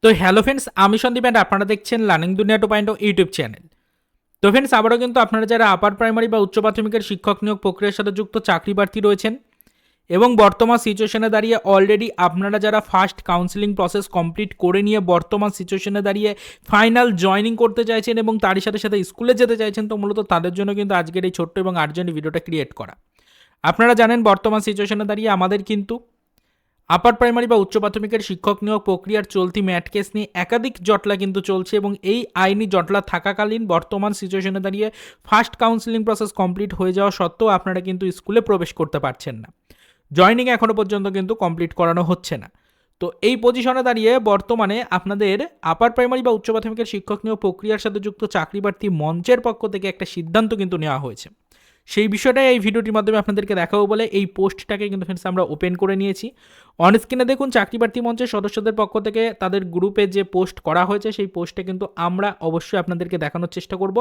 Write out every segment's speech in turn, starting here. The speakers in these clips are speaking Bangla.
তো হ্যালো ফ্রেন্ডস, আমি সন্দীপ অ্যান্ড আপনারা দেখছেন লার্নিং দুনিয়া 2.0 ইউটিউব চ্যানেল। তো ফ্রেন্ডস, আবারও কিন্তু আপনারা যারা আপার প্রাইমারি বা উচ্চ প্রাথমিকের শিক্ষক নিয়োগ প্রক্রিয়ার সাথে যুক্ত চাকরি প্রার্থী রয়েছেন এবং বর্তমান সিচুয়েশনে দাঁড়িয়ে অলরেডি আপনারা যারা ফার্স্ট কাউন্সিলিং প্রসেস কমপ্লিট করে নিয়ে বর্তমান সিচুয়েশনে দাঁড়িয়ে ফাইনাল জয়েনিং করতে চাইছেন এবং তারই সাথে সাথে স্কুলে যেতে চাইছেন, তো মূলত তাদের জন্য কিন্তু আজকের এই ছোট্ট এবং আর্জেন্ট ভিডিওটা ক্রিয়েট করা। আপনারা জানেন বর্তমান সিচুয়েশনে দাঁড়িয়ে আমাদের কিন্তু আপার প্রাইমারি বা উচ্চ প্রাথমিকের শিক্ষক নিয়োগ প্রক্রিয়ার চলতি ম্যাট কেস নিয়ে একাধিক জটলা কিন্তু চলছে এবং এই আইনি জটলা থাকাকালীন বর্তমান সিচুয়েশনে দাঁড়িয়ে ফার্স্ট কাউন্সিলিং প্রসেস কমপ্লিট হয়ে যাওয়া সত্ত্বেও আপনারা কিন্তু স্কুলে প্রবেশ করতে পারছেন না। জয়নিং এখনও পর্যন্ত কিন্তু কমপ্লিট করানো হচ্ছে না। তো এই পজিশনে দাঁড়িয়ে বর্তমানে আপনাদের আপার প্রাইমারি বা উচ্চ প্রাথমিকের শিক্ষক নিয়োগ প্রক্রিয়ার সাথে যুক্ত চাকরি প্রার্থী মঞ্চের পক্ষ থেকে একটা সিদ্ধান্ত কিন্তু নেওয়া হয়েছে। সেই বিষয়টাই এই ভিডিওটির মাধ্যমে আপনাদেরকে দেখাবো বলে এই পোস্টটাকে কিন্তু ফ্রেন্ডস আমরা ওপেন করে নিয়েছি। অন স্ক্রিনে দেখুন চাকরি প্রার্থী মঞ্চের সদস্যদের পক্ষ থেকে তাদের গ্রুপে যে পোস্ট করা হয়েছে সেই পোস্টে কিন্তু আমরা অবশ্যই আপনাদেরকে দেখানোর চেষ্টা করব।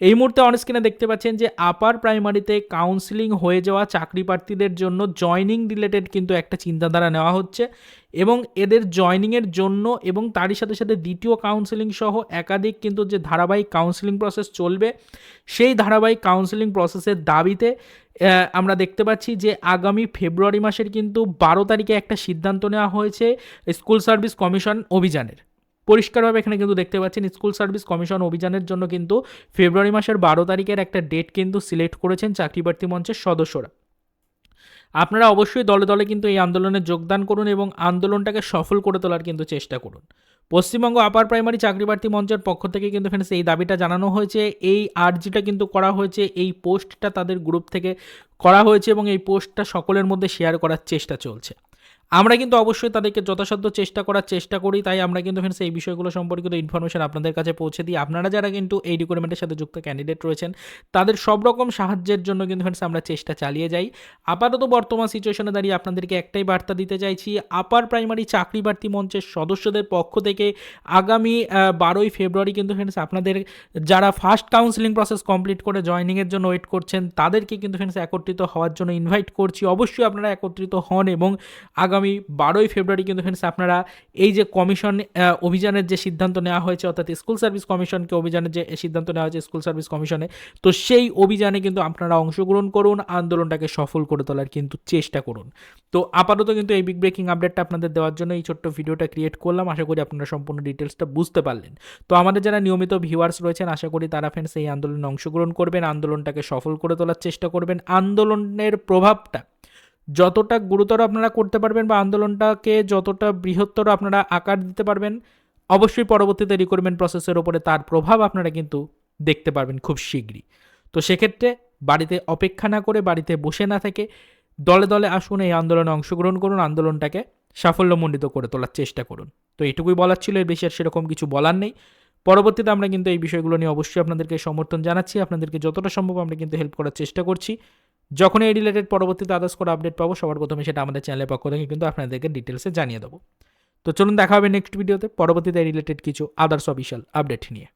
এই মুহূর্তে অন স্ক্রিনে দেখতে পাচ্ছেন যে আপার প্রাইমারিতে কাউন্সিলিং হয়ে যাওয়া চাকরি প্রার্থীদের জন্য জয়নিং রিলেটেড কিন্তু একটা চিন্তাধারা নেওয়া হচ্ছে এবং এদের জয়নিংয়ের জন্য এবং তারই সাথে সাথে দ্বিতীয় কাউন্সিলিং সহ একাধিক কিন্তু যে ধারাবাহিক কাউন্সিলিং প্রসেস চলবে সেই ধারাবাহিক কাউন্সিলিং প্রসেসের দাবিতে আমরা দেখতে পাচ্ছি যে আগামী ফেব্রুয়ারি মাসের কিন্তু 12 তারিখে একটা সিদ্ধান্ত নেওয়া হয়েছে স্কুল সার্ভিস কমিশন অভিযানের। পরিষ্কারভাবে এখানে কিন্তু দেখতে পাচ্ছেন স্কুল সার্ভিস কমিশন অভিযানের জন্য কিন্তু ফেব্রুয়ারি মাসের 12 তারিখের একটা ডেট কিন্তু সিলেক্ট করেছেন চাকরি প্রার্থী মঞ্চের সদস্যরা। আপনারা অবশ্যই দলে দলে কিন্তু এই আন্দোলনে যোগদান করুন এবং আন্দোলনটাকে সফল করে তোলার কিন্তু চেষ্টা করুন। পশ্চিমবঙ্গ আপার প্রাইমারি চাকরি প্রার্থী মঞ্চের পক্ষ থেকে কিন্তু ফ্রেন্ডস এই দাবিটা জানানো হয়েছে, এই আর্জিটা কিন্তু করা হয়েছে, এই পোস্টটা তাদের গ্রুপ থেকে করা হয়েছে এবং এই পোস্টটা সকলের মধ্যে শেয়ার করার চেষ্টা চলছে। আমরা কিন্তু অবশ্যই তাদেরকে যথাসাধ্য চেষ্টা করার চেষ্টা করি, তাই আমরা কিন্তু ফ্রেন্ডস এই বিষয়গুলো সম্পর্কিত ইনফরমেশন আপনাদের কাছে পৌঁছে দিই। আপনারা যারা কিন্তু এই রিক্রুটমেন্টের সাথে যুক্ত ক্যান্ডিডেট রয়েছেন তাদের সব রকম সাহায্যের জন্য কিন্তু ফ্রেন্ডস আমরা চেষ্টা চালিয়ে যাই। আপাতত বর্তমান সিচুয়েশনে দাঁড়িয়ে আপনাদেরকে একটাই বার্তা দিতে চাইছি, আপার প্রাইমারি চাকরি প্রার্থী মঞ্চের সদস্যদের পক্ষ থেকে আগামী 12ই ফেব্রুয়ারি কিন্তু ফ্রেন্ডস আপনাদের যারা ফার্স্ট কাউন্সিলিং প্রসেস কমপ্লিট করে জয়নিংয়ের জন্য ওয়েট করছেন তাদেরকে কিন্তু ফ্রেন্ডস একত্রিত হওয়ার জন্য ইনভাইট করছি। অবশ্যই আপনারা একত্রিত হন এবং আগামী 12ই ফেব্রুয়ারি কিন্তু ফ্রেন্ডস আপনারা এই যে কমিশন অভিযানের যে সিদ্ধান্ত নেওয়া হয়েছে, অর্থাৎ স্কুল সার্ভিস কমিশনকে অভিযানের যে সিদ্ধান্ত নেওয়া হয়েছে স্কুল সার্ভিস কমিশনে, তো সেই অভিযানে কিন্তু আপনারা অংশগ্রহণ করুন, আন্দোলনটাকে সফল করে তোলার কিন্তু চেষ্টা করুন। তো আপাতত কিন্তু এই বিগ ব্রেকিং আপডেটটা আপনাদের দেওয়ার জন্য এই ছোট্ট ভিডিওটা ক্রিয়েট করলাম। আশা করি আপনারা সম্পূর্ণ ডিটেলসটা বুঝতে পারলেন। তো আমাদের যারা নিয়মিত ভিউয়ার্স রয়েছেন আশা করি তারা ফ্রেন্ডস এই আন্দোলনে অংশগ্রহণ করবেন, আন্দোলনটাকে সফল করে তোলার চেষ্টা করবেন। আন্দোলনের প্রভাবটা যতটা গুরুতর আপনারা করতে পারবেন বা আন্দোলনটাকে যতটা বৃহত্তর আপনারা আকার দিতে পারবেন, অবশ্যই পরবর্তীতে রিক্রুটমেন্ট প্রসেসের ওপরে তার প্রভাব আপনারা কিন্তু দেখতে পারবেন খুব শীঘ্রই। তো সেক্ষেত্রে বাড়িতে অপেক্ষা না করে, বাড়িতে বসে না থেকে দলে দলে আসুন, এই আন্দোলনে অংশগ্রহণ করুন, আন্দোলনটাকে সাফল্যমণ্ডিত করে তোলার চেষ্টা করুন। তো এইটুকুই বলার ছিল, এর বেশি আর সেরকম কিছু বলার নেই। পরবর্তীতে আমরা কিন্তু এই বিষয়গুলো নিয়ে অবশ্যই আপনাদেরকে সমর্থন জানাচ্ছি, আপনাদেরকে যতটা সম্ভব আমরা কিন্তু হেল্প করার চেষ্টা করছি। যখন এই রিলেটেড পরবর্তীতে আদার্স করে আপডেট পাবো সবার প্রথমে সেটা আমাদের চ্যানেলের পক্ষ থেকে কিন্তু আপনাদেরকে ডিটেলসে জানিয়ে দেবো। তো চলুন দেখা হবে নেক্সট ভিডিওতে পরবর্তীতে রিলেটেড কিছু আদার্স অফিসিয়াল আপডেট নিয়ে।